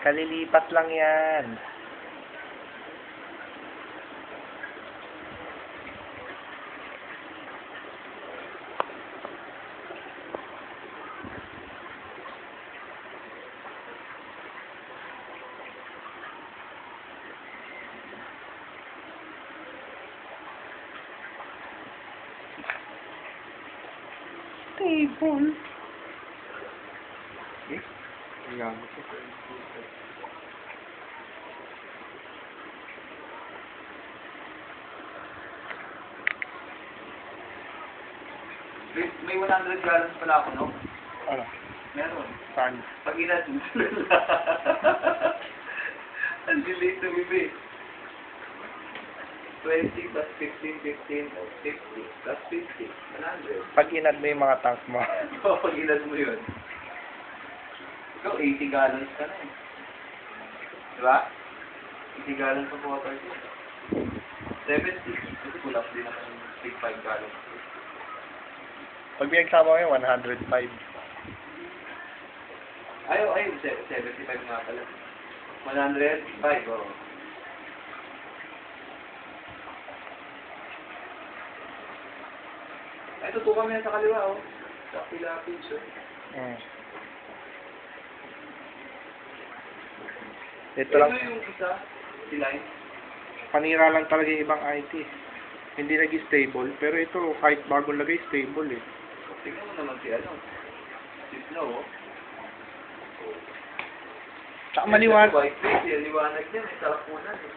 Kalilipat lang yan. Table. Ayan. May 100 gallons pala ako, no? Ano? Meron. Saan? Pag inatid. Ang delete na bibi. 20 plus 15, 15 plus 50 plus 50. 100. Pag inad mo yung mga tank mo. Oo, pag inad mo yun. Ikaw, 80 gallons ka na eh. Diba? 80 gallons of water din. 70. Kasi pull up din naman yung 5 gallons. Pag binagsama mo yun, 105. Ayaw, 75 nga pala. 105, oo. Ay, tutukan mo yan sa kaliwa, oh. Sa Philippines, oh. Ito lang, Ano yung isa? Si Line? panira lang talaga yung ibang IT. Hindi nag-stable, pero ito, kahit bagong lagay, stable eh. Tingnan mo naman si ano. Si Snow, oh. Tsaka maliwanag, White face, eh. Liwanag yan, eh. Sarap mo na, eh.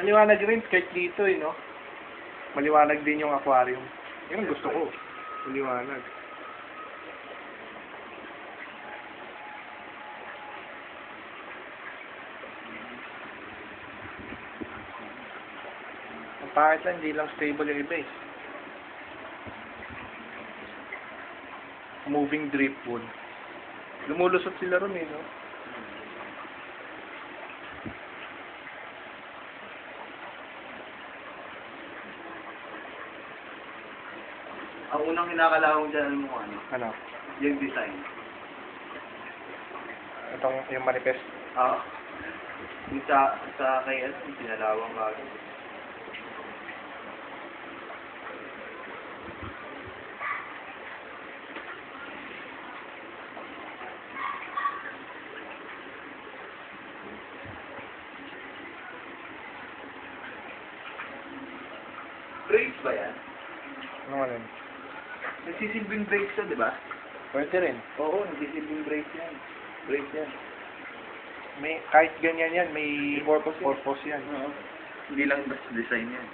maliwanag rin kahit dito eh, no? Maliwanag din yung aquarium. Yun ang gusto ko. Maliwanag. Ang pangit lang, hindi lang stable yung iba eh. Moving driftwood. Lumulusot sila ron eh, no? Ang unang hinakalawang dyan, ano mo ano? Ano? Yung design. Itong, yung manifest. Oo. Yung sa kay ano, yung sinalawang bago. Brakes ba yan? Ano nga rin? Nagsisilbing brakes to, di ba? Pwede rin. Oo, nagsisilbing brakes yan. Brakes yan. May, kahit ganyan yan, may purpose yan. Oo. Hindi lang basta design yan.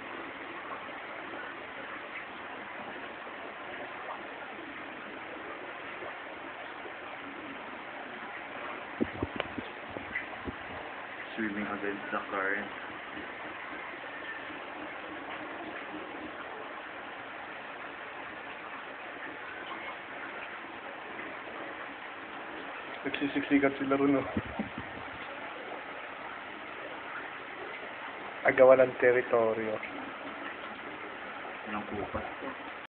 Swimming against the current. Nagsisiksikan sila ron, no? Agawan ng teritoryo. Anong kupas to?